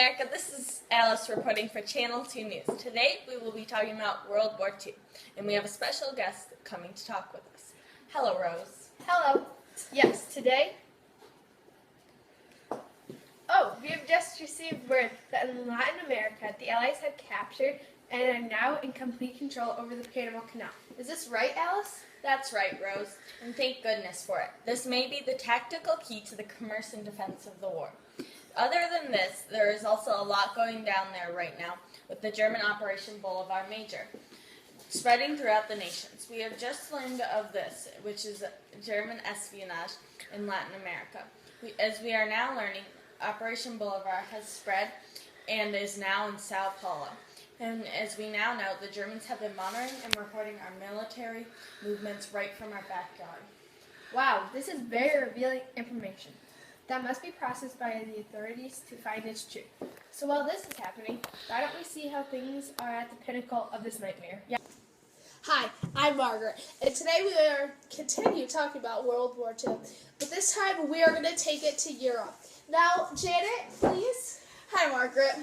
America, this is Alice reporting for Channel 2 News. Today we will be talking about World War II, and we have a special guest coming to talk with us. Hello, Rose. Hello. Yes, today... we have just received word that in Latin America, the Allies have captured and are now in complete control over the Panama Canal. Is this right, Alice? That's right, Rose, and thank goodness for it. This may be the tactical key to the commerce and defense of the war. Other than this, there is also a lot going down there right now with the German Operation Boulevard Major, spreading throughout the nations. We have just learned of this, which is German espionage in Latin America. As we are now learning, Operation Boulevard has spread and is now in Sao Paulo. And as we now know, the Germans have been monitoring and reporting our military movements right from our backyard. Wow, this is very revealing information that must be processed by the authorities to find its truth. So while this is happening, why don't we see how things are at the pinnacle of this nightmare? Yeah. Hi, I'm Margaret, and today we are continue talking about World War II, but this time we are going to take it to Europe. Now, Janet, please. Hi, Margaret.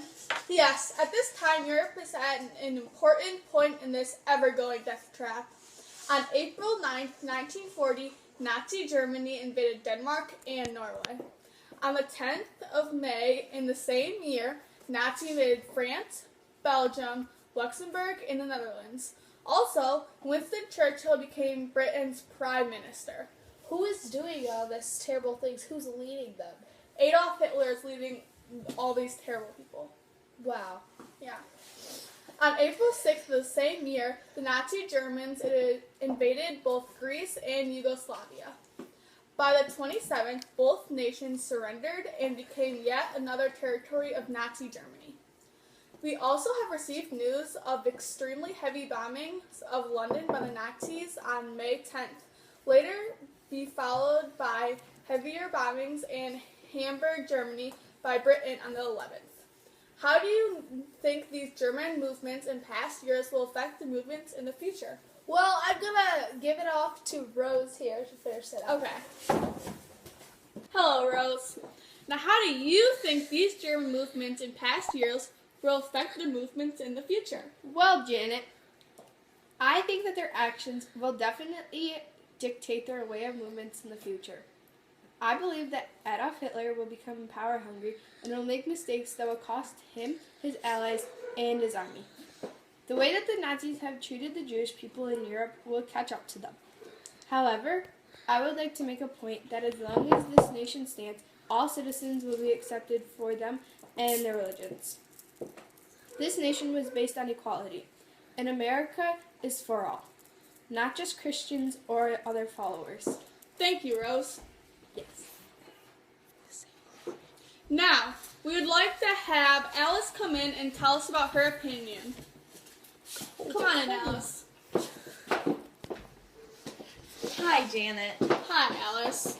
Yes, at this time, Europe is at an important point in this ever-going death trap. On April 9th, 1940, Nazi Germany invaded Denmark and Norway. On the 10th of May in the same year, Nazi invaded France, Belgium, Luxembourg, and the Netherlands. Also, Winston Churchill became Britain's Prime Minister. Who is doing all this terrible things? Who's leading them? Adolf Hitler is leading all these terrible people. Wow. Yeah. On April 6th of the same year, the Nazi Germans invaded both Greece and Yugoslavia. By the 27th, both nations surrendered and became yet another territory of Nazi Germany. We also have received news of extremely heavy bombings of London by the Nazis on May 10th. Later be followed by heavier bombings in Hamburg, Germany by Britain on the 11th. How do you think these German movements in past years will affect the movements in the future? Well, I'm going to give it off to Rose here to finish it up. Okay. Hello, Rose. Now, how do you think these German movements in past years will affect the movements in the future? Well, Janet, I think that their actions will definitely dictate their way of movements in the future. I believe that Adolf Hitler will become power hungry and will make mistakes that will cost him, his allies, and his army. The way that the Nazis have treated the Jewish people in Europe will catch up to them. However, I would like to make a point that as long as this nation stands, all citizens will be accepted for them and their religions. This nation was based on equality, and America is for all, not just Christians or other followers. Thank you, Rose. Yes. Now, we would like to have Alice come in and tell us about her opinion. Come on in, Alice. Hi, Janet. Hi, Alice.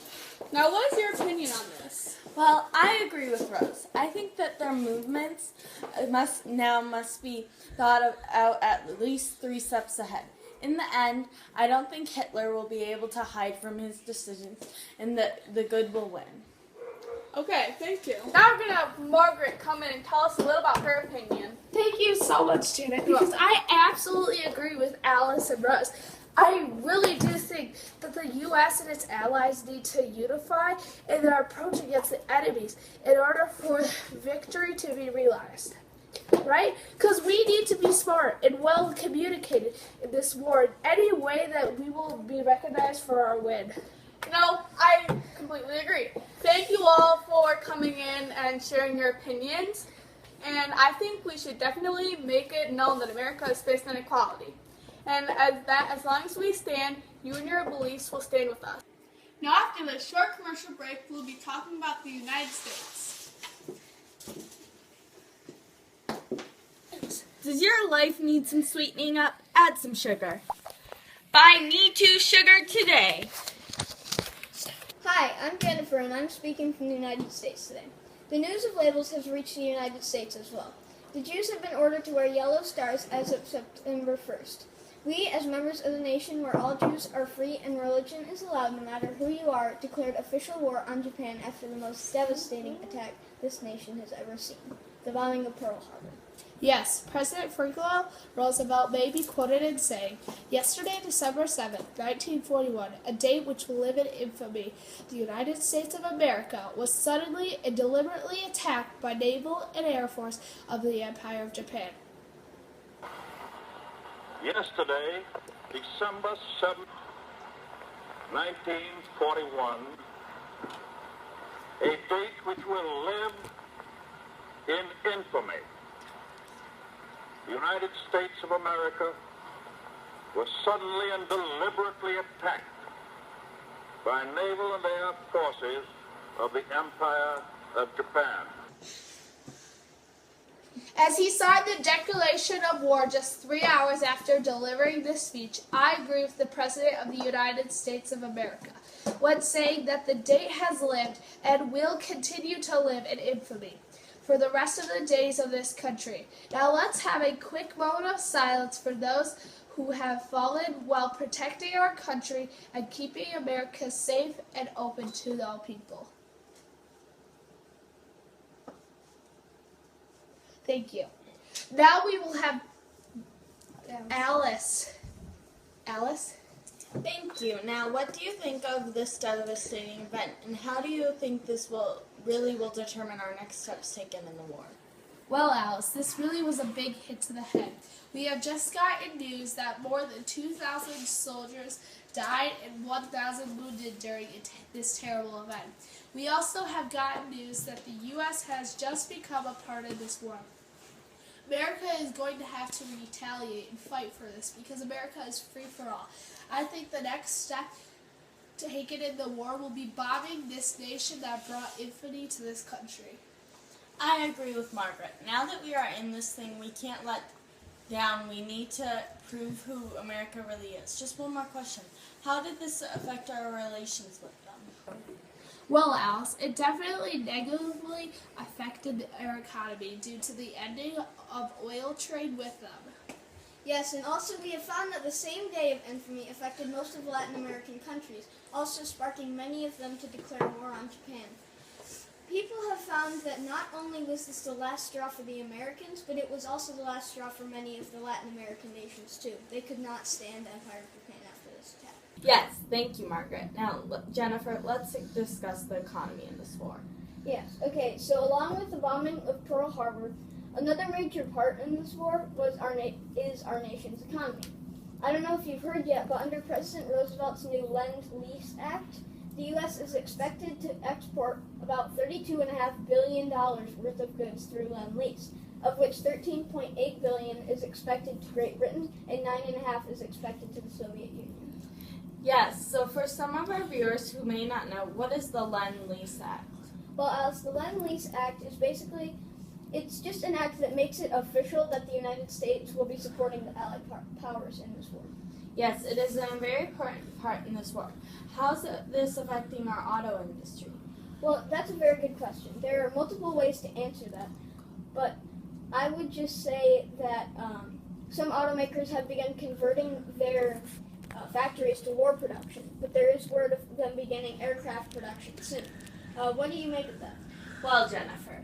Now, what is your opinion on this? Well, I agree with Rose. I think that their movements must be thought out at least 3 steps ahead. In the end, I don't think Hitler will be able to hide from his decisions, and the good will win. Okay, thank you. Now we're going to have Margaret come in and tell us a little about her opinion. Thank you so much, Janet, because I absolutely agree with Alice and Rose. I really do think that the U.S. and its allies need to unify in their approach against the enemies in order for victory to be realized. Right? Because we need to be smart and well communicated in this war in any way that we will be recognized for our win. No, I completely agree. Thank you all for coming in and sharing your opinions. And I think we should definitely make it known that America is based on equality. And as long as we stand, you and your beliefs will stand with us. Now after this short commercial break, we'll be talking about the United States. Does your life need some sweetening up? Add some sugar. Buy Me Too Sugar today. Hi, I'm Jennifer, and I'm speaking from the United States today. The news of labels has reached the United States as well. The Jews have been ordered to wear yellow stars as of September 1st. We, as members of the nation where all Jews are free and religion is allowed no matter who you are, declared official war on Japan after the most devastating attack this nation has ever seen. the bombing of Pearl Harbor. Yes, President Franklin Roosevelt may be quoted in saying, "Yesterday, December 7th, 1941, a date which will live in infamy, the United States of America was suddenly and deliberately attacked by naval and air force of the Empire of Japan." Yesterday, December 7th, 1941, a date which will live in infamy. The United States of America was suddenly and deliberately attacked by naval and air forces of the Empire of Japan. As he signed the declaration of war just 3 hours after delivering this speech, I agree with the President of the United States of America when saying that the date has lived and will continue to live in infamy for the rest of the days of this country. Now let's have a quick moment of silence for those who have fallen while protecting our country and keeping America safe and open to all people. Thank you. Now we will have Alice. Alice? Thank you. Now, what do you think of this devastating event, and how do you think this will determine our next steps taken in the war? Well, Alice, this really was a big hit to the head. We have just gotten news that more than 2,000 soldiers died and 1,000 wounded during this terrible event. We also have gotten news that the U.S. has just become a part of this war. America is going to have to retaliate and fight for this because America is free for all. I think the next step taken in the war will be bombing this nation that brought infamy to this country. I agree with Margaret. Now that we are in this thing, we can't let down. We need to prove who America really is. Just one more question. How did this affect our relations with them? Well, Alice, it definitely negatively affected our economy due to the ending of oil trade with them. Yes, and also we have found that the same day of infamy affected most of Latin American countries, also sparking many of them to declare war on Japan. People have found that not only was this the last straw for the Americans, but it was also the last straw for many of the Latin American nations too. They could not stand the Empire of Japan after this attack. Yes, thank you, Margaret. Now, Jennifer, let's discuss the economy in this war. Yes, okay, so along with the bombing of Pearl Harbor, another major part in this war is our nation's economy. I don't know if you've heard yet, but under President Roosevelt's new Lend-Lease Act, the U.S. is expected to export about $32.5 billion worth of goods through Lend-Lease, of which $13.8 billion is expected to Great Britain and $9.5 is expected to the Soviet Union. Yes, so for some of our viewers who may not know, what is the Lend-Lease Act? Well, Alice, the Lend-Lease Act is basically, it's just an act that makes it official that the United States will be supporting the Allied powers in this war. Yes, it is a very important part in this war. How is this affecting our auto industry? Well, that's a very good question. There are multiple ways to answer that, but I would just say that some automakers have begun converting their factories to war production, but there is word of them beginning aircraft production soon. What do you make of that? Well, Jennifer,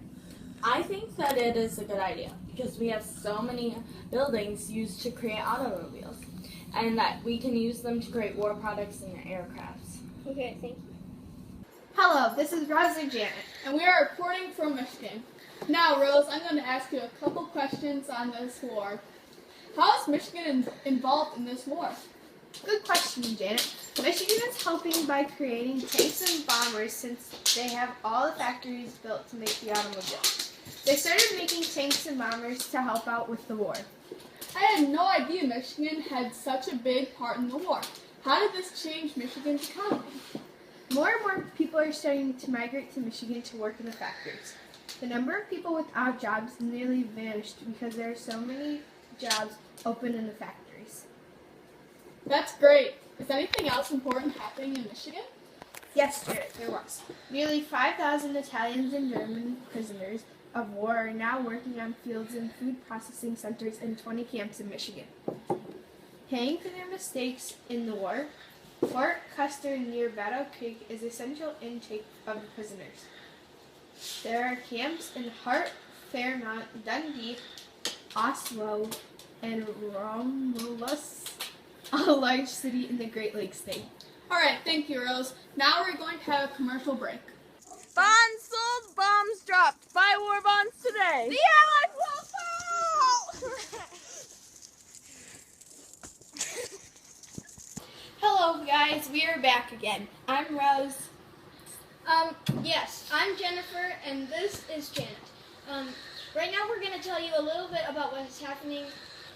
I think that it is a good idea because we have so many buildings used to create automobiles and that we can use them to create war products and aircrafts. Okay, thank you. Hello, this is Rose and Janet. And we are reporting from Michigan. Now, Rose, I'm going to ask you a couple questions on this war. How is Michigan involved in this war? Good question, Janet. Michigan is helping by creating tanks and bombers since they have all the factories built to make the automobile. They started making tanks and bombers to help out with the war. I had no idea Michigan had such a big part in the war. How did this change Michigan's economy? More and more people are starting to migrate to Michigan to work in the factories. The number of people without jobs nearly vanished because there are so many jobs open in the factories. That's great. Is anything else important happening in Michigan? Yes, Janet, there was. Nearly 5,000 Italians and German prisoners of war are now working on fields and food processing centers in 20 camps in Michigan. Paying for their mistakes in the war, Fort Custer near Battle Creek is a central intake of the prisoners. There are camps in Hart, Fairmont, Dundee, Oslo, and Romulus, a large city in the Great Lakes state. Alright, thank you, Rose. Now we're going to have a commercial break. Bonds sold, bombs dropped. Buy war bonds today. The Allies will fall! Hello guys, we are back again. I'm Rose. Yes, I'm Jennifer, and this is Janet. Right now we're going to tell you a little bit about what's happening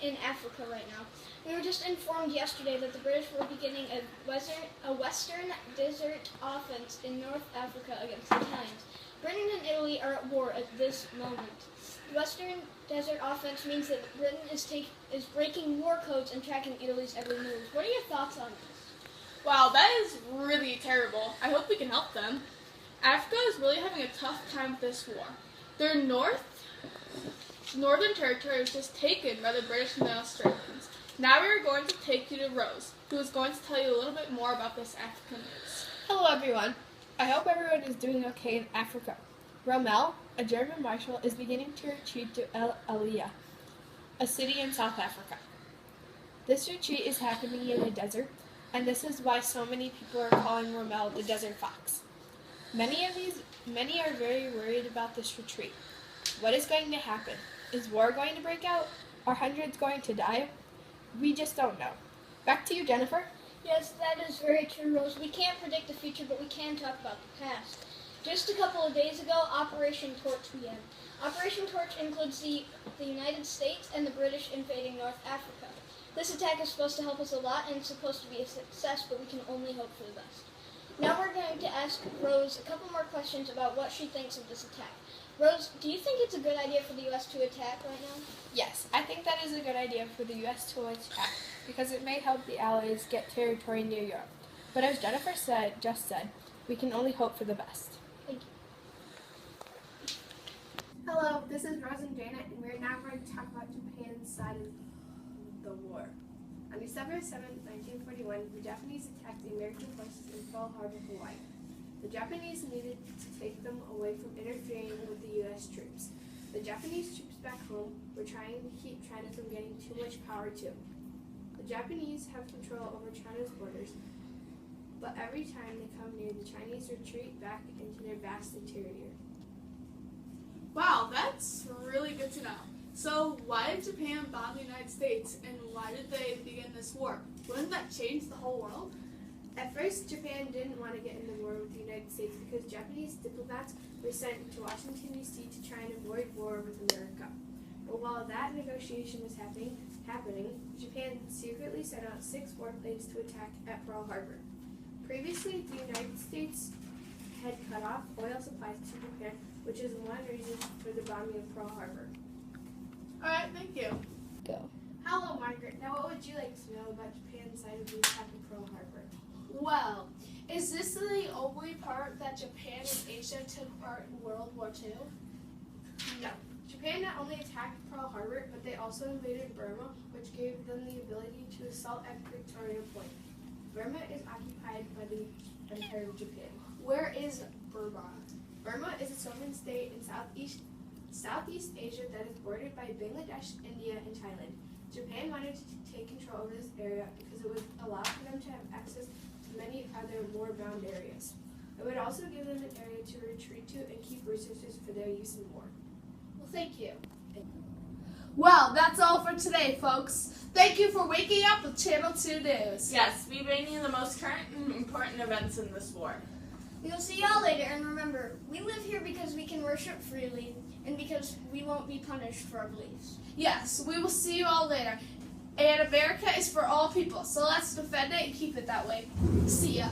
in Africa right now. We were just informed yesterday that the British were beginning a Western Desert offense in North Africa against the Italians. Britain and Italy are at war at this moment. The Western Desert offense means that Britain is breaking war codes and tracking Italy's every move. What are your thoughts on this? Wow, that is really terrible. I hope we can help them. Africa is really having a tough time with this war. Their northern territory was just taken by the British and the Australians. Now we are going to take you to Rose, who is going to tell you a little bit more about this African news. Hello everyone. I hope everyone is doing okay in Africa. Rommel, a German marshal, is beginning to retreat to El Alia, a city in South Africa. This retreat is happening in a desert, and this is why so many people are calling Rommel the Desert Fox. Many are very worried about this retreat. What is going to happen? Is war going to break out? Are hundreds going to die? We just don't know. Back to you, Jennifer. Yes, that is very true, Rose. We can't predict the future, but we can talk about the past. Just a couple of days ago, Operation Torch began. Operation Torch includes the United States and the British invading North Africa. This attack is supposed to help us a lot, and it's supposed to be a success, but we can only hope for the best. Now we're going to ask Rose a couple more questions about what she thinks of this attack. Rose, do you think it's a good idea for the U.S. to attack right now? Yes, I think that is a good idea for the U.S. to attack because it may help the Allies get territory near Europe. But as Jennifer just said, we can only hope for the best. Thank you. Hello, this is Rose and Janet, and we're now going to talk about Japan's side of the war. On December 7, 1941, the Japanese attacked the American forces in Pearl Harbor, Hawaii. The Japanese needed to take them away from interfering with the U.S. troops. The Japanese troops back home were trying to keep China from getting too much power too. The Japanese have control over China's borders, but every time they come near, the Chinese retreat back into their vast interior. Wow, that's really good to know. So why did Japan bomb the United States, and why did they begin this war? Wouldn't that change the whole world? At first, Japan didn't want to get in the war with the United States because Japanese diplomats were sent to Washington, D.C. to try and avoid war with America. But while that negotiation was happening, Japan secretly sent out 6 warplanes to attack at Pearl Harbor. Previously, the United States had cut off oil supplies to Japan, which is one reason for the bombing of Pearl Harbor. Alright, thank you. Go. Hello, Margaret. Now, what would you like to know about Japan's side of the attack of Pearl Harbor? Well, is this the only part that Japan and Asia took part in World War II? No. Japan not only attacked Pearl Harbor, but they also invaded Burma, which gave them the ability to assault at Victoria Point. Burma is occupied by the Empire of Japan. Where is Burma? Burma is a sovereign state in Southeast Asia that is bordered by Bangladesh, India, and Thailand. Japan wanted to take control over this area because it would allow for them to have access to many other war-bound areas. It would also give them an area to retreat to and keep resources for their use in war. Well, thank you. Well, that's all for today, folks. Thank you for waking up with Channel 2 News. Yes, we bring you the most current and important events in this war. We will see y'all later, and remember, we live here because we can worship freely and because we won't be punished for our beliefs. Yes, we will see you all later. And America is for all people, so let's defend it and keep it that way. See ya.